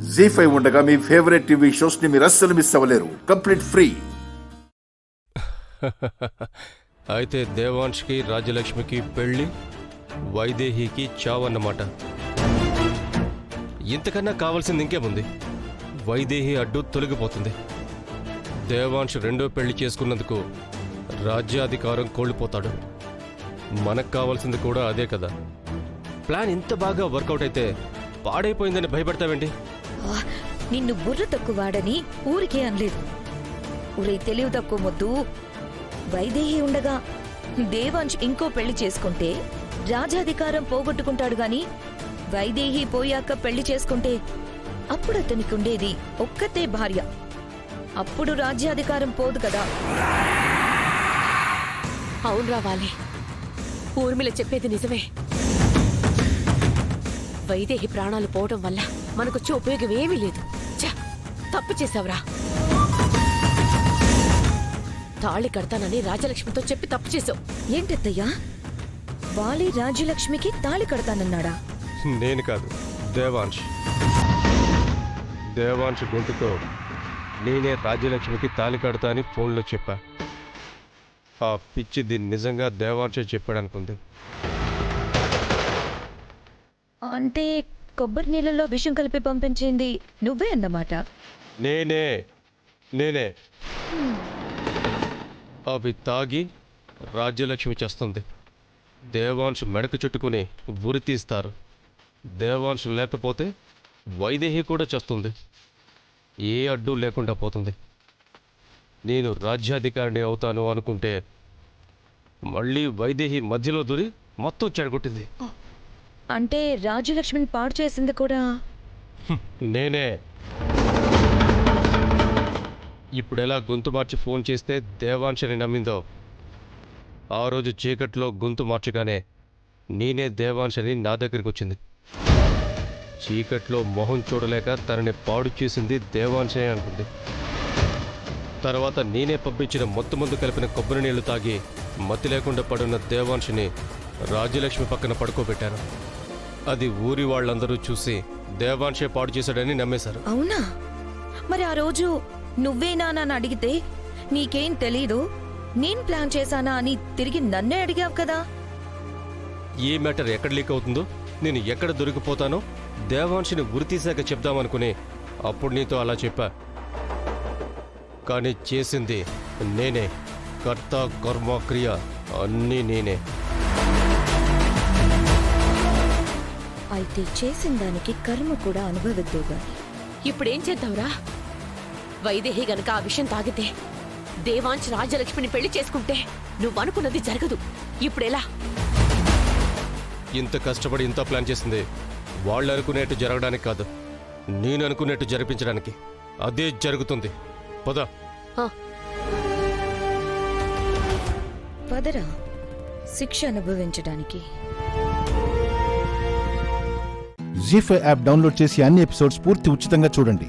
జీ5 ఉండగా మీ favourite TV shows ని మీరు అస్సలు మిస్ అవ్వలేరు. Complete free. అయితే దేవాంష్కి రాజ్యలక్ష్మికి పెళ్లి, వైదేహికి చావన్నమాట. ఇంతకన్నా కావాల్సింది ఇంకేముంది? వైదేహి అడ్డు తొలగిపోతుంది. దేవాంశ్ రెండో పెళ్లి చేసుకున్నందుకు రాజ్యాధికారం కోల్పోతాడు. మనకు కావాల్సింది కూడా అదే కదా. ప్లాన్ ఇంత బాగా వర్కౌట్ అయితే పాడైపోయిందని భయపడతావేంటి? నిన్ను బుర్ర తక్కువ వాడని ఊరికే అనలేదు. ఊరే తెలివి తక్కువ మొద్దు. వైదేహి ఉండగా దేవాంశ్ ఇంకో పెళ్లి చేసుకుంటే రాజాధికారం పోగొట్టుకుంటాడు గాని వైదేహి పోయాక పెళ్లి చేసుకుంటే అప్పుడు అతనికి ఉండేది ఒక్కతే భార్య. అప్పుడు రాజ్యాధికారం పోదు కదా. అవును రావాలి. ఊర్మిళ చెప్పేది నిజమే. వైదేహి ప్రాణాలు పోవడం వల్ల మనకొచ్చే ఉపయోగం ఏమీ లేదు. తప్పు చేశావురా. తాళి కడతానని రాజలక్ష్మితో చెప్పి తప్పు చేసావు. ఏంటత్తయ్యా, వాలి రాజ్యలక్ష్మికి తాళి కడతానన్నాడా? నేను కాదు, దేవాంశ్. దేవాంశ్ గొంతుతో నేనే రాజ్యలక్ష్మికి తాళి కడతా అని ఫోన్లో చెప్పా. ఆ పిచ్చిది నిజంగా దేవాంశే చెప్పాడనుకుంది. అంటే కొబ్బరి నీళ్ళలో విషం కలిపి పంపించింది నువ్వే అన్నమాట? నేనే అవి తాగి రాజ్యలక్ష్మి చేస్తుంది. దేవాంశ్ మెడకు చుట్టుకుని ఉరి తీస్తారు. దేవాంశ్ లేకపోతే వైదేహి కూడా చేస్తుంది. ఏ అడ్డు లేకుండా పోతుంది. నేను రాజ్యాధికారిని అవుతాను అనుకుంటే మళ్ళీ వైదేహి మధ్యలో దూరి మొత్తం చెడగొట్టింది. అంటే రాజ్యలక్ష్మిని పాడు చేసింది కూడా నేనే. ఇప్పుడు ఎలా గొంతు మార్చి ఫోన్ చేస్తే దేవాంశని నమ్మిందో, ఆ రోజు చీకట్లో గొంతు మార్చగానే నేనే దేవాంశని నా దగ్గరికి వచ్చింది. చీకట్లో మొహం చూడలేక తనని పాడు చేసింది దేవాంశనే అనుకుంది. తర్వాత నేనే పంపించిన మొత్తమందు కలిపిన కొబ్బరి నీళ్లు తాగి మతి లేకుండా పడున్న దేవాంశని రాజ్యలక్ష్మి పక్కన పడుకోబెట్టాను. అది ఊరి వాళ్ళందరూ చూసి దేవాంశే పాడు చేశాడని నమ్మేశారు. అవునా? మరి ఆ రోజు నువ్వేనా అని అడిగితే నీకేం తెలీదు, నేను ప్లాన్ చేశానా అని తిరిగి నన్నే అడిగావు కదా. ఏ మ్యాటర్ ఎక్కడ లీక్ అవుతుందో, నేను ఎక్కడ దొరికిపోతానో దేవాంశని గురితీశాక చెప్దామనుకుని అప్పుడు నీతో అలా చెప్పా. కానీ చేసింది నేనే. కర్త కర్మ క్రియ అన్నీ నేనే. అయితే చేసిన దానికి కర్మ కూడా అనుభవిద్దుగా. ఇప్పుడేం చేద్దాంరా? వైదేహి గనక ఆ విషయం తాగితే, దేవాంశ్ రాజ్యలక్ష్మిని పెళ్లి చేసుకుంటే నువ్వనుకున్నది జరగదు. ఇప్పుడెలా? ఇంత కష్టపడి ఇంత ప్లాన్ చేసింది వాళ్ళు అనుకునేట్టు జరగడానికి కాదు, నేను అనుకునేట్టు జరిపించడానికి. అదే జరుగుతుంది. పద. పదరా, శిక్ష అనుభవించడానికి. జీ5 యాప్ డౌన్లోడ్ చేసి అన్ని ఎపిసోడ్స్ పూర్తి ఉచితంగా చూడండి.